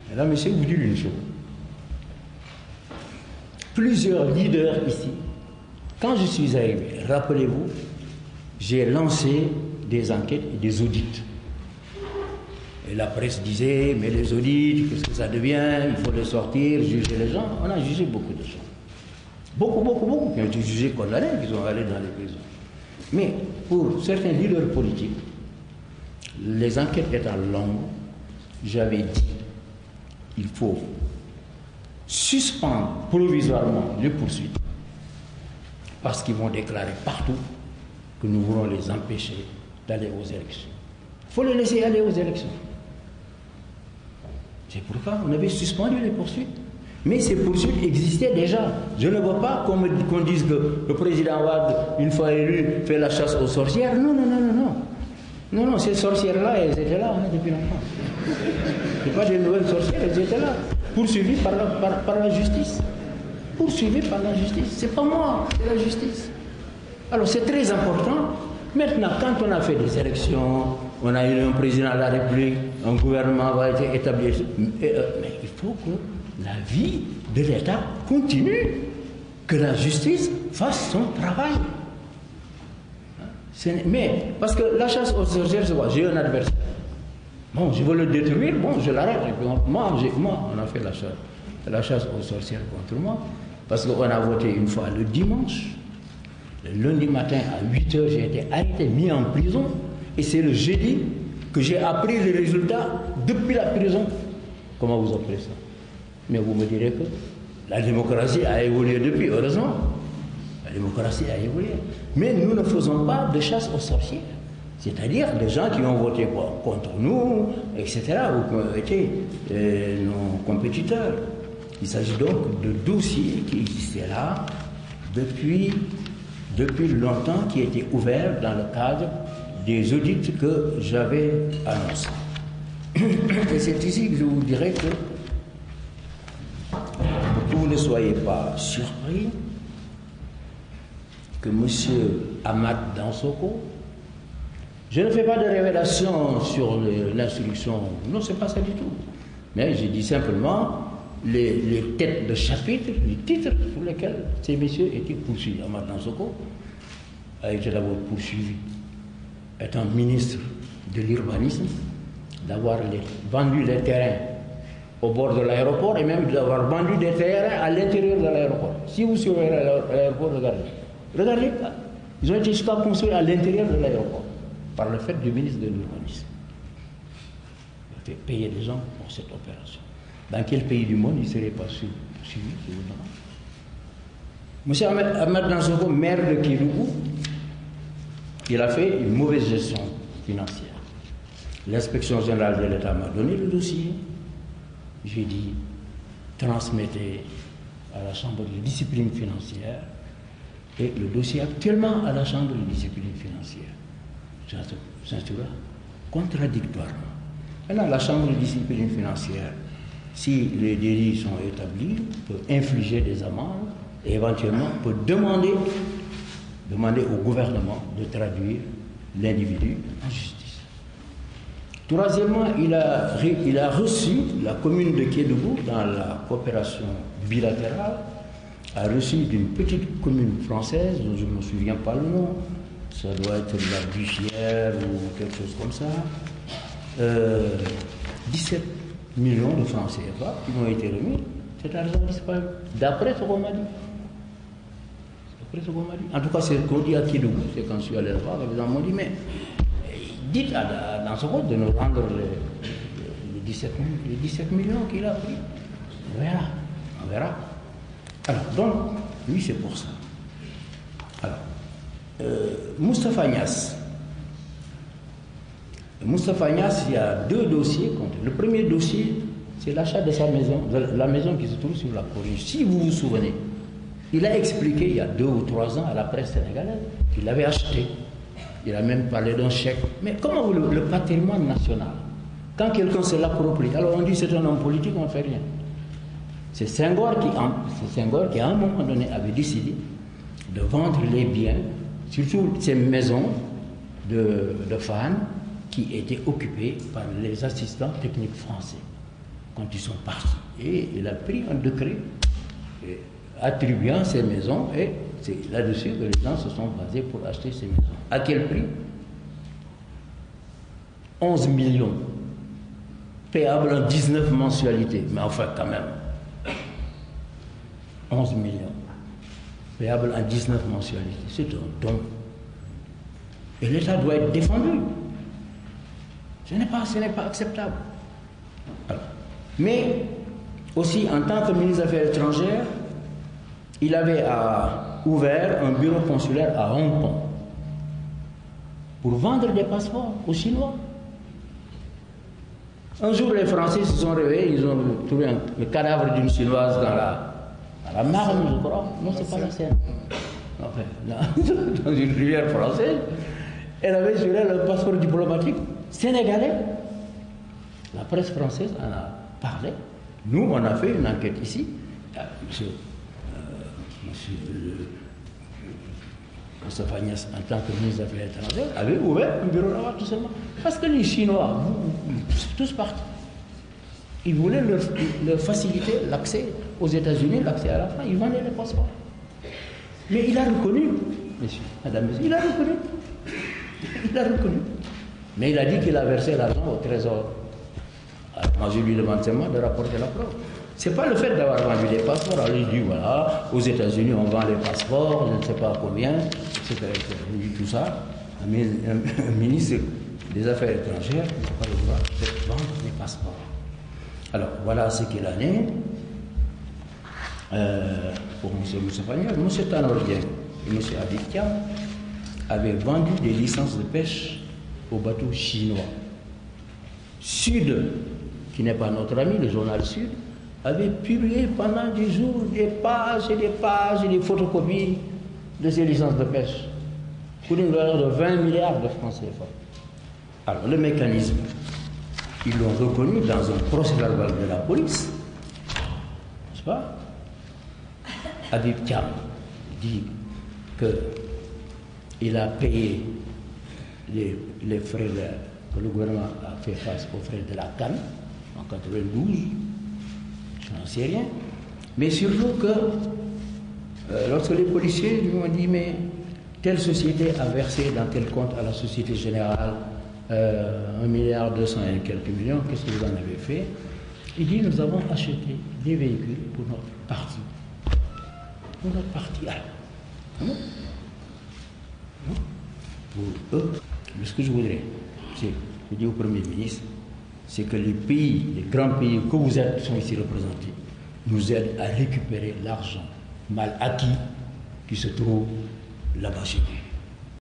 Mesdames, Messieurs, vous dites une chose. Plusieurs leaders ici, quand je suis arrivé, rappelez-vous, j'ai lancé des enquêtes et des audits. Et la presse disait, mais les audits, qu'est-ce que ça devient? Il faut les sortir, juger les gens. On a jugé beaucoup de gens. Beaucoup qui ont été jugés, condamnés, qui sont allés dans les prisons. Mais pour certains leaders politiques, les enquêtes étant longues, j'avais dit, il faut suspendre provisoirement les poursuites parce qu'ils vont déclarer partout que nous voulons les empêcher d'aller aux élections. Il faut les laisser aller aux élections. C'est pourquoi on avait suspendu les poursuites. Mais ces poursuites existaient déjà. Je ne veux pas qu'on dise que le président Wade, une fois élu, fait la chasse aux sorcières. Non, ces sorcières-là, elles étaient là depuis longtemps. Ce pas des nouvelles sorcières, elles étaient là. Poursuivies par la justice. Poursuivies par la justice. C'est pas moi, c'est la justice. Alors c'est très important. Maintenant, quand on a fait des élections, on a eu un président de la République, un gouvernement va être établi. Mais il faut que la vie de l'État continue, que la justice fasse son travail. Mais, parce que la chasse aux sorcières, c'est quoi? J'ai un adversaire. Bon, je veux le détruire, bon, je l'arrête. Moi, on a fait la chasse aux sorcières contre moi, parce qu'on a voté une fois le dimanche. Le lundi matin à 8h, j'ai été arrêté, mis en prison. Et c'est le jeudi que j'ai appris les résultats depuis la prison. Comment vous appelez ça? Mais vous me direz que la démocratie a évolué depuis, heureusement. La démocratie a évolué. Mais nous ne faisons pas de chasse aux sorcières. C'est-à-dire des gens qui ont voté contre nous, etc., ou qui ont été nos compétiteurs. Il s'agit donc de dossiers qui existaient là depuis longtemps, qui étaient ouverts dans le cadre des audits que j'avais annoncés. Et c'est ici que je vous dirais que, pour que vous ne soyez pas surpris, que M. Ahmad Dansoko, je ne fais pas de révélation sur l'instruction, non, c'est pas ça du tout. Mais je dis simplement les têtes de chapitre, les titres pour lesquels ces messieurs étaient poursuivis. Ahmad Dansoko a été d'abord poursuivi, étant ministre de l'urbanisme, d'avoir vendu les terrains au bord de l'aéroport et même d'avoir vendu des terrains à l'intérieur de l'aéroport. Si vous surveillez l'aéroport, regardez, ils ont été jusqu'à construire à l'intérieur de l'aéroport par le fait du ministre de l'urbanisme. Il a fait payer des gens pour cette opération. Dans quel pays du monde il ne serait pas suivi, je vous demande. M. Ahmad Dansoko, maire de Kédougou, il a fait une mauvaise gestion financière. L'inspection générale de l'État m'a donné le dossier. J'ai dit, transmettez à la Chambre de discipline financière. Et le dossier actuellement à la Chambre de discipline financière. C'est contradictoirement. Maintenant, la Chambre de discipline financière, si les délits sont établis, peut infliger des amendes et éventuellement peut demander au gouvernement de traduire l'individu en justice. Troisièmement, il a reçu la commune de Kédougou dans la coopération bilatérale, a reçu d'une petite commune française, dont je ne me souviens pas le nom, ça doit être la Buchière ou quelque chose comme ça, 17 millions de francs CFA qui m'ont été remis. Cet argent a disparu, d'après ce qu'on m'a dit. En tout cas, c'est ce qu'on dit à Kédougou, c'est quand je suis allé là-bas, les gens m'ont dit, mais dites dans ce compte de nous rendre les 17 millions qu'il a pris. On verra. Alors, donc, lui, c'est pour ça. Alors, Moustapha Niasse, il y a deux dossiers contre. Le premier dossier, c'est l'achat de sa maison, de la maison qui se trouve sur la corniche. Si vous vous souvenez, il a expliqué il y a 2 ou 3 ans à la presse sénégalaise qu'il l'avait acheté. Il a même parlé d'un chèque. Mais comment le patrimoine national, quand quelqu'un se l'approprie, alors on dit c'est un homme politique, on ne fait rien. C'est Senghor qui, à un moment donné, avait décidé de vendre les biens, surtout ces maisons de femmes qui étaient occupées par les assistants techniques français. quand ils sont partis. Et il a pris un décret attribuant ces maisons, et c'est là-dessus que les gens se sont basés pour acheter ces maisons. À quel prix? 11 millions, payable en 19 mensualités. Mais enfin, quand même, 11 millions, payable en 19 mensualités. C'est un don. Et l'État doit être défendu. Ce n'est pas acceptable. Alors, mais aussi, en tant que ministre des Affaires étrangères, il avait ouvert un bureau consulaire à Hong Kong pour vendre des passeports aux Chinois. Un jour, les Français se sont réveillés, ils ont trouvé le cadavre d'une Chinoise dans la Marne, je crois. Non, c'est pas la Seine. Enfin, dans une rivière française. Elle avait sur elle un passeport diplomatique sénégalais. La presse française en a parlé. Nous, on a fait une enquête ici. Monsieur Moustapha Niasse, en tant que ministre des Affaires étrangères, avait ouvert un bureau là-bas tout simplement. Parce que les Chinois, tous partis, ils voulaient leur faciliter l'accès aux États-Unis, l'accès à la France. Ils vendaient les passeports. Mais il a reconnu, madame, il a reconnu. Il a reconnu. Mais il a dit qu'il a versé l'argent au trésor. Alors, moi, je lui demande seulement de rapporter la preuve. Ce n'est pas le fait d'avoir vendu des passeports. Alors, il dit voilà, aux États-Unis, on vend les passeports, je ne sais pas combien, etc. Il dit tout ça. Un ministre des Affaires étrangères n'a pas le droit de vendre les passeports. Alors, voilà ce qu'il en est. Pour M. Moustapha Niasse, M. Tanordien et M. Habib Thiam avaient vendu des licences de pêche aux bateaux chinois. Sud, qui n'est pas notre ami, le journal Sud, avait publié pendant des jours des pages et des pages et des photocopies de ces licences de pêche pour une valeur de 20 milliards de francs CFA. Alors, le mécanisme, ils l'ont reconnu dans un procès-verbal de la police, n'est-ce pas? Habib Thiam dit qu'il a payé les frais que le gouvernement a fait face aux frais de la CAN en 92, je n'en sais rien, mais surtout que lorsque les policiers lui ont dit mais telle société a versé dans tel compte à la Société Générale 1,2 milliard et quelques millions, qu'est-ce que vous en avez fait? Il dit nous avons acheté des véhicules pour notre parti. Pour notre parti. Non. Pour eux, ce que je voudrais, c'est, je dis au Premier ministre, c'est que les pays, les grands pays que vous êtes, sont ici représentés, nous aident à récupérer l'argent mal acquis qui se trouve là-bas chez nous.